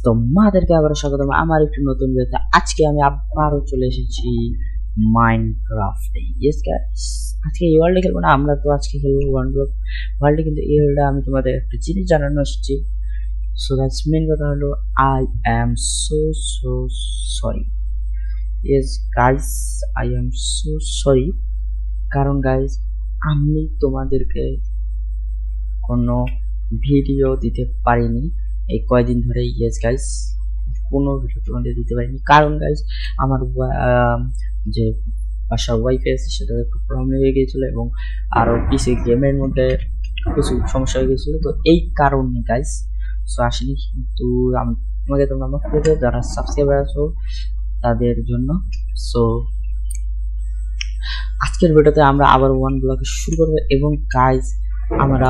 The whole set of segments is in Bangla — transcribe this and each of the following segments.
তোমাদেরকে আবার স্বাগতম আমার একটি নতুন ভিডিওতে। আজকে আমি আবারও চলে এসেছি মাইনক্রাফটে। ইয়েস গাইস, আজকে এই ওয়ার্ল্ডে খেলবো না, আমরা তো আজকে খেলবো ওয়ার্ল্ডে। কিন্তু এই ওয়ার্ল্ডে আমি তোমাদের একটা জিনিস জানানো এসেছি। সো গাইস, মেন কথা হলো I am so so sorry. Yes guys, I am so sorry. কারণ গাইস, আমি তোমাদেরকে কোনো ভিডিও দিতে পারিনি এই কয়দিন ধরে। ইয়েস গাইস, কোনো ভিডিও তোমাদের দিতে পারিনি কারণ গাইস আমার যে বাসার ওয়াইফাই আছে সেটা একটু প্রবলেম হয়ে গিয়েছিল এবং আরও পিসি গেমের মধ্যে কিছু সমস্যা হয়ে গিয়েছিল, তো এই কারণে গাইস সো আসেনি। কিন্তু আমি তোমাকে তোমরা মাফ করে দেবো যারা সাবস্ক্রাইবার আছো তাদের জন্য। সো আজকের ভিডিওতে আমরা আবার ওয়ান ব্লগে শুরু করবো এবং গাইস আমরা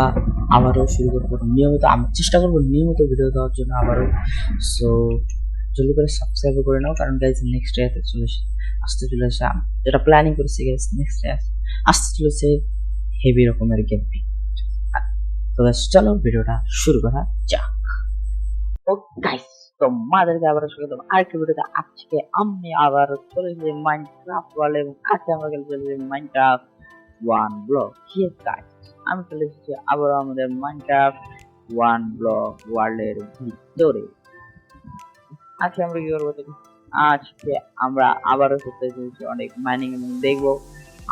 আবারও শুরু করবো নিয়মিত। আমি চেষ্টা করবো নিয়মিত ভিডিও দেওয়ার জন্য আবারও। সো জলদি করে সাবস্ক্রাইব করে নাও কারণ গাইস নেক্সট ডে আসতে চলেছে যেটা প্ল্যানিং করেছি গাইস, নেক্সট ডে আসতে চলেছে হেভি রকমের গেম। তো গাইস চলো ভিডিওটা শুরু করা যাক। ও গাইস, তোমাদেরকে আবার স্বাগতম আরেকটা ভিডিওতে। আজকে আমি আবার চলে এসেছি মাইনক্রাফট ওয়ার্ল্ড এবং আজকে আমরা খেলতে চলেছি Minecraft one block. Yes guys, আমি চলে এসেছি আবার আমাদের মাইনক্রাফট ওয়ান ব্লক ওয়ার্ল্ডের ভিতরে। আজকে আমরা কি করবো? আজকে আমরা আবারও করতে চলেছি অনেক মাইনিং এবং দেখবো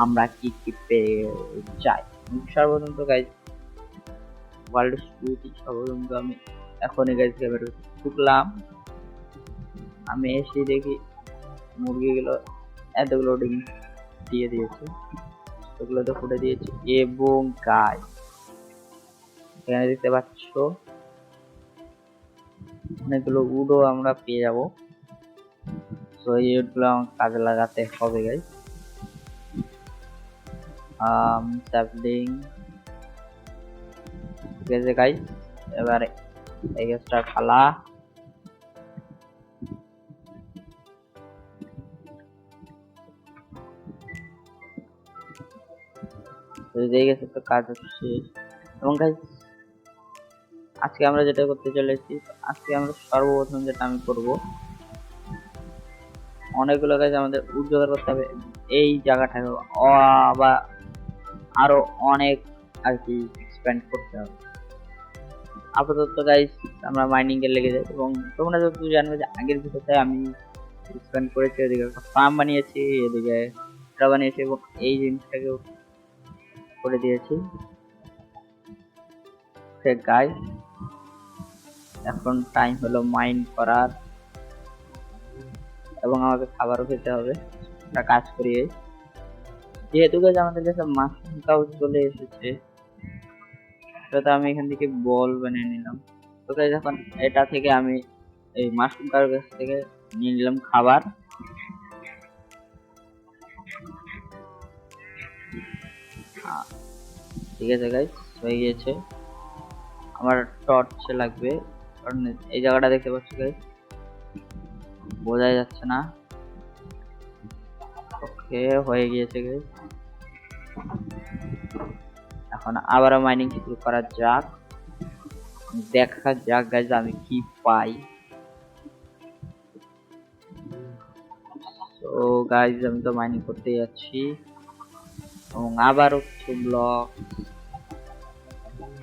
আমরা কি কি পেয়ে যাই। সর্বপ্রথম তো গাইস ওয়ার্ল্ড শুরুতে সর্বপ্রথম তো আমি এখনই গাইস ক্যামেরা ঢুকলাম। আমি এসে দেখি মুরগিগুলো এতগুলো ডিম দিয়ে দিয়েছে, ওগুলো তো ফুটে দিয়েছে এবং গাইস এখানে দেখতে পাচ্ছ অনেকগুলো উডও আমরা পেয়ে যাবো। তো এই উডগুলো আমার কাজে লাগাতে হবে গাইস। স্যাপলিং ঠিক আছে গাইস, এবারে এই গাছটা ফালা। এই গাছের তো কাজ হচ্ছে এবং গাইস আজকে আমরা যেটা করতে চলেছি, আজকে আমরা সর্বপ্রথম যেটা আমি করব অনেকগুলো গাছ আমাদের উদ্যোগ করতে হবে এই জায়গাটাকে বা আরো অনেক আর কি এক্সপ্যান্ড করতে হবে। আপাতত গাইস আমরা মাইনিং এর লেগে যাই এবং তোমরা যতটুকু জানবে যে আগের ভিডিওতে আমি এক্সপ্যান্ড করেছি, এদিকে একটা ফার্ম বানিয়েছি, এদিকে এটা বানিয়েছি এবং এই জিনিসটাকে করে দিয়েছি। গাইস এখন টাইম হলো মাইন করার এবং আমাকে খাবারও খেতে হবে। একটা কাজ করি, যেহেতু গাইস আমাদের কাছে মাশরুমটাও চলে এসেছে, তো আমি এখান থেকে বল বানিয়ে নিলাম। তো গাইস এখন এটা থেকে আমি এই মাশরুম কারোর কাছ থেকে নিয়ে নিলাম খাবার। ঠিক আছে গাইস, হয়ে গিয়েছে। আমার টর্চ লাগবে কারণ এই জায়গাটা দেখতে পাচ্ছি গাইস বোঝা যাচ্ছে না। ওকে, হয়ে গিয়েছে গাইস। এখন আবারও মাইনিং শুরু করা যাক, দেখা যাক গাইস আমি কি পাই। তো গাইস আমি তো মাইনিং করতে যাচ্ছি এবং আবারও কিছু ব্লক।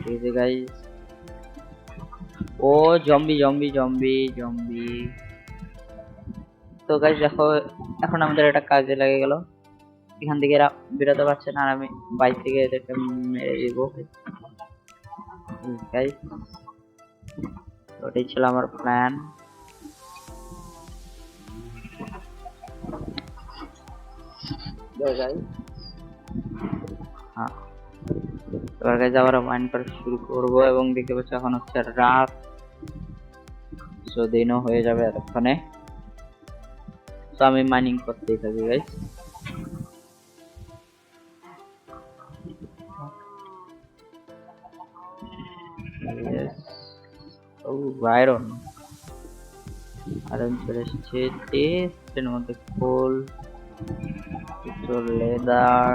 ঠিক আছে গাইস, ও জম্বি জম্বি জম্বি জম্বি। তো গাইস দেখো এখন আমাদের এটা কাজে লেগে গেল, এখান থেকে এরা বেরোতে পারছে না আর আমি বাইক থেকে এদেরকে মেরে দিব গাইস। ওটাই ছিল আমার প্ল্যান। হ্যাঁ, এবার গাইস আবার মাইন করা শুরু করবো এবং দেখতে পাচ্ছি এখন হচ্ছে রাত, সো দিনও হয়ে যাবে এতক্ষণে। তো আমি মাইনিং করতেই থাকি গাইস। আয়রন চলে এসেছে, টেস্টের মধ্যে ফুল লেদার,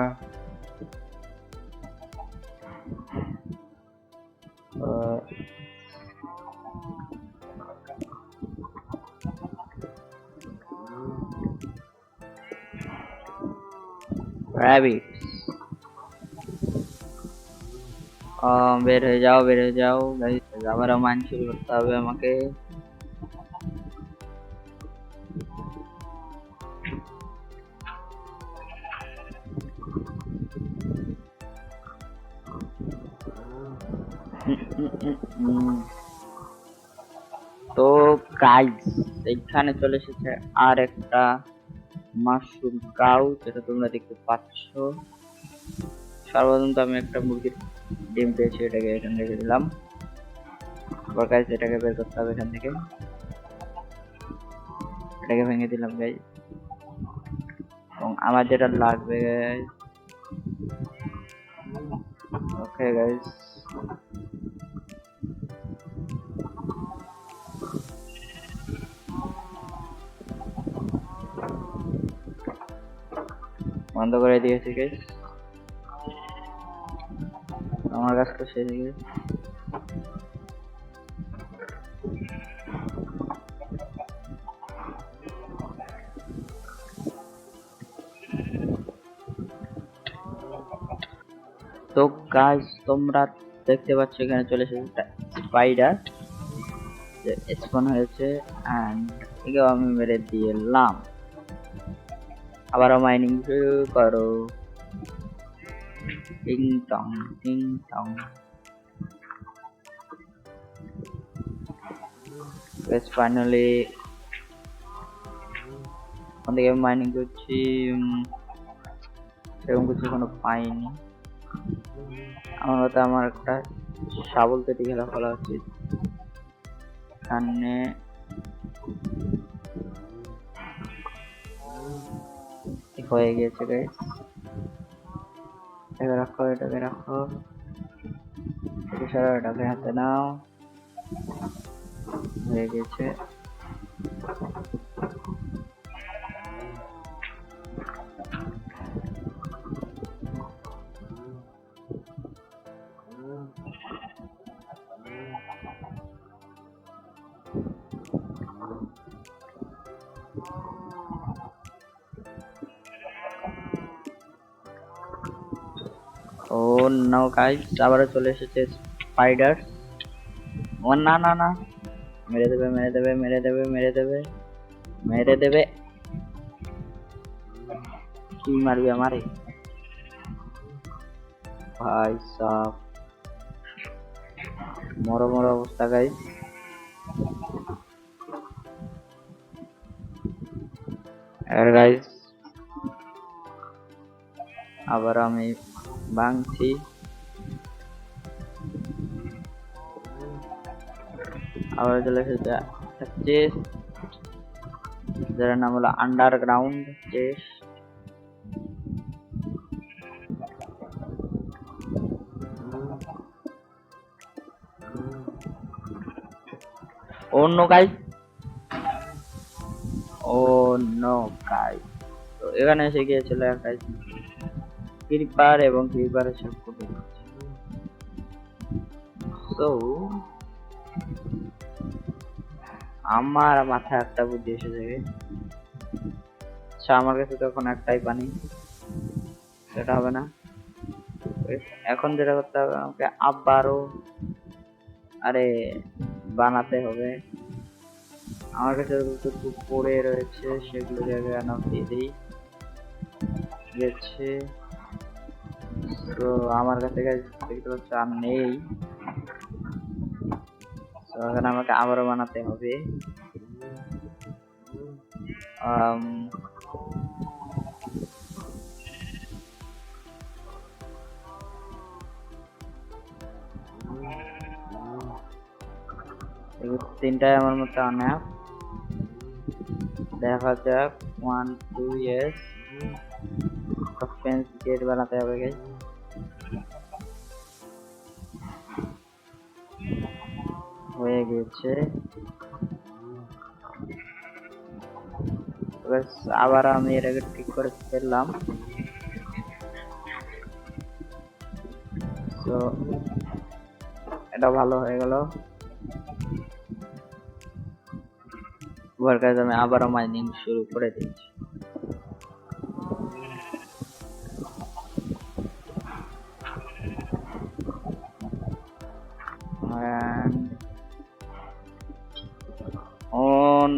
র্যাবিট। বের হয়ে যাও, বের হয়ে যাও গাইস, আবারও মাইন শুরু করতে হবে আমাকে। তো গাইস এইখানে চলে এসেছে আর একটা মাশরুম কাউ, যেটা তোমরা দেখতে পাচ্ছ। সর্বপ্রথম তো আমি একটা মুরগির ডিম পেয়েছি, এটাকে এখানে রেখে দিলাম। এবার গাইস এটাকে বের করতে হবে এখান থেকে, এটাকে ভেঙে দিলাম গাইস। এবং আমার যেটা লাগবে গাইস, ওকে গাইস, বন্ধ করে দিয়েছি গাইস, আমার কাজটা শেষ হয়ে গেছে। তো গাইস তোমরা দেখতে পাচ্ছ এখানে চলে এসেছে একটা স্পাইডার যে স্পন হয়েছে, এন্ড একেও আমি মেরে দিলাম। আবারও মাইনিং শুরু করো, টিং টং টিং টং। ফাইনালি ওদিকে মাইনিং করছি, সেরকম কিছু এখনো পাইনি। আমার মতে আমার একটা শাবল কেটে খেলা ফেলা উচিত। এখানে হয়ে গিয়েছে গাইস, এটাকে রাখো, এটাকে রাখো, এটাকে হাতে নাও, হয়ে গেছে। ও নো গাইস, আবারও চলে এসেছে স্পাইডার। ও না না না, মেরে দেবে, মেরে দেবে, মেরে দেবে, মেরে দেবে, মেরে দেবে। কি মারবি আমারে ভাই সাব, মরো মরো অবস্থা গাইস। আর গাইস আবার আমি ভাঙছি, আবার চলে এসেছে একটা চেস্ট, যার নাম হলো আন্ডারগ্রাউন্ড চেস্ট। ও নো গাইস, ও নো গাইস, তো এখানে এসে গিয়েছিল একটা ক্রিপার এবং ক্রিপারের সাথে। তো আমার মাথায় একটা বুদ্ধি এসে যাবে। আচ্ছা আমার কাছে তখন একটাই পানি, সেটা হবে না। এখন যেটা করতে হবে আমাকে আবারও আরে বানাতে হবে। আমার কাছে যতটুকু পড়ে রয়েছে সেগুলো জায়গায় দিয়ে দিই গেছে। তো আমার কাছে দেখতে পাচ্ছ আর নেই, তো এখানে আমাকে আবারও বানাতে হবে। তিনটাই আমার মতো অনেক, দেখা যাক। 1 2 yes, ফেন্স গেট বানাতে হবে গাইস। হয়ে গেছে, আবার আমি এটাকে ঠিক করে ফেললাম। তো এটা ভালো হয়ে গেল। আমি আবারও মাইনিং শুরু করে দিচ্ছি।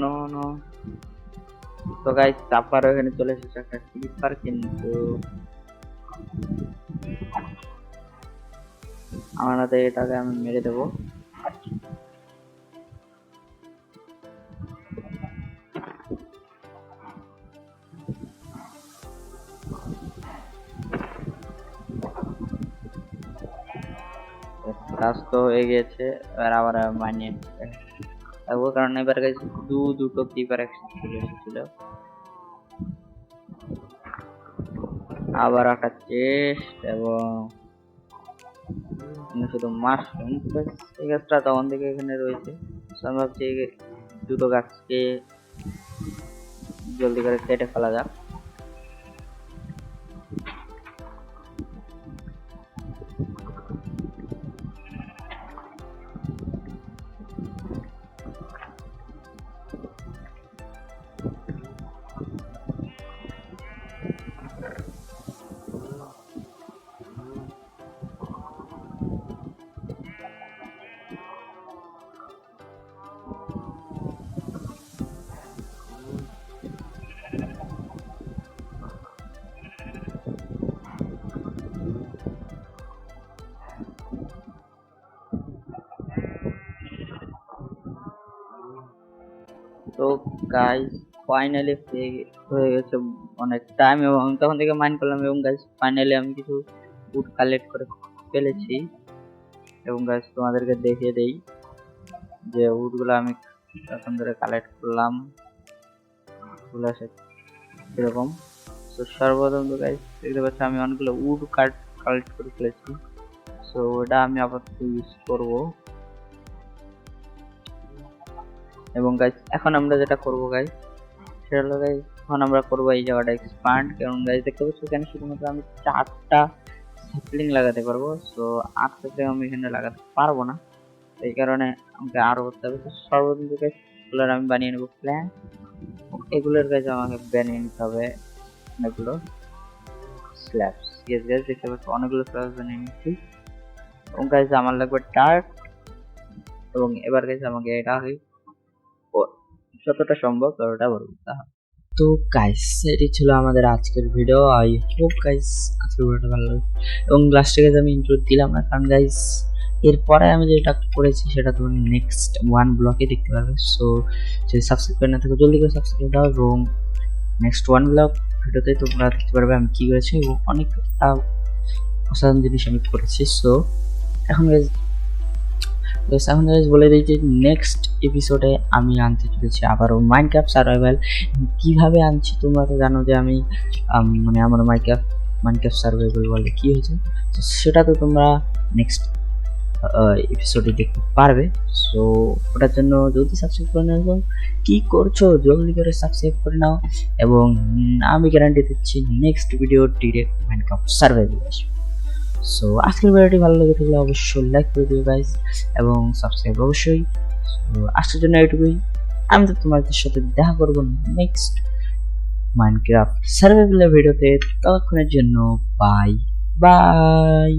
No no. তো গাইস আবার এখানে চলে এসেছে একটা ক্লিপার, কিন্তু আমাদের এটাকে আমি মেরে দেবো। কাজ তো হয়ে গেছে, এবার আবার মানিয়ে থাকবো, কারণ এবার গাইস দুটো ক্লিপার একসাথে চলে এসেছিল। আবার একটা চেস্ট এবং শুধু মাশরুম। এই গাছটা তখন থেকে এখানে রয়েছে, আমি ভাবছি দুটো গাছকে জলদি করে কেটে ফেলা যাক। তো গাইস ফাইনালি হয়ে গেছে অনেক টাইম, এবং তখন থেকে মাইন্ড করলাম, এবং গাইস ফাইনালি আমি কিছু উড কালেক্ট করে ফেলেছি। এবং গাইস তোমাদেরকে দেখিয়ে দেই যে উডগুলো আমি এখন ধরে কালেক্ট করলাম, এরকম। তো সর্বপ্রথম তো গাইস দেখতে পাচ্ছি আমি অনেকগুলো উড কালেক্ট করে ফেলেছি। সো ওটা আমি আপাতত ইউজ করব। এবং গাইস এখন আমরা যেটা করব গাইস, সেটা হলো গাইস এখন আমরা করব এই জায়গাটা এক্সপ্যান্ড। কারণ গাইস দেখতে পাচ্ছি এখানে শুধুমাত্র আমি 4টা স্যাপলিং লাগাতে পারবো, সো 8 স্যাপলিং আমি এখানে লাগাতে পারবো না, এই কারণে আমাকে আরো করতে হবে। তো সর্বপ্রথম গাইস এগুলোর আমি বানিয়ে নেব প্ল্যান, এগুলোর গাইস আমাকে বানিয়ে নিতে হবে অনেকগুলো স্ল্যাবস। ইয়েস গাইস দেখতে পাচ্ছি অনেকগুলো স্ল্যাবস বানিয়ে নিচ্ছি। এবং গাইস আমার লাগবে ডার্ক, এবং এবার গাইস আমাকে এটা যতটা সম্ভব ততটা বলবো। তো গাইস এটি ছিল আমাদের আজকের ভিডিও। আই হোপ গাইস আজকের ভিডিওটা ভালো লাগে, এবং লাস্টে গাইস আমি ইন্ট্রো দিলাম না, কারণ গাইস এরপরে আমি যেটা করেছি সেটা তোমরা নেক্সট ওয়ান ব্লকে দেখতে পারবে। সো যদি সাবস্ক্রাইব করে না থাকো জলদি করে সাবস্ক্রাইব দাও, এবং নেক্সট ওয়ান ব্লগ ভিডিওতে তোমরা দেখতে পারবে আমি কি করেছি, এবং অনেক অসাধারণ জিনিস আমি করেছি। সো এখন গাইস বলে দিই যে নেক্সট এপিসোডে আমি আনতে চলেছি আবারও মাইনক্রাফট সার্ভাইভাল। কিভাবে আনছি তোমরা তো জানো যে আমি মানে আমার মাইনক্রাফট সার্ভাইভাল বলে কি হয়েছে, তো সেটা তো তোমরা নেক্সট এপিসোডে দেখতে পারবে। সো ওটার জন্য জলদি সাবস্ক্রাইব করে নাও। কি করছো জলদি করে সাবস্ক্রাইব করে নাও, এবং আমি গ্যারান্টি দিচ্ছি next video direct Minecraft survival আসবে। সো আজকের ভিডিওটি ভালো লেগে থাকলে অবশ্যই লাইক করে দিও গাইস, এবং সাবস্ক্রাইব অবশ্যই। সো আজকের জন্য এটুকুই, আমি তো তোমাদের সাথে দেখা করবো নেক্সট মাইনক্রাফট সার্ভাইভাল ভিডিওতে। ততক্ষণের জন্য বাই বাই।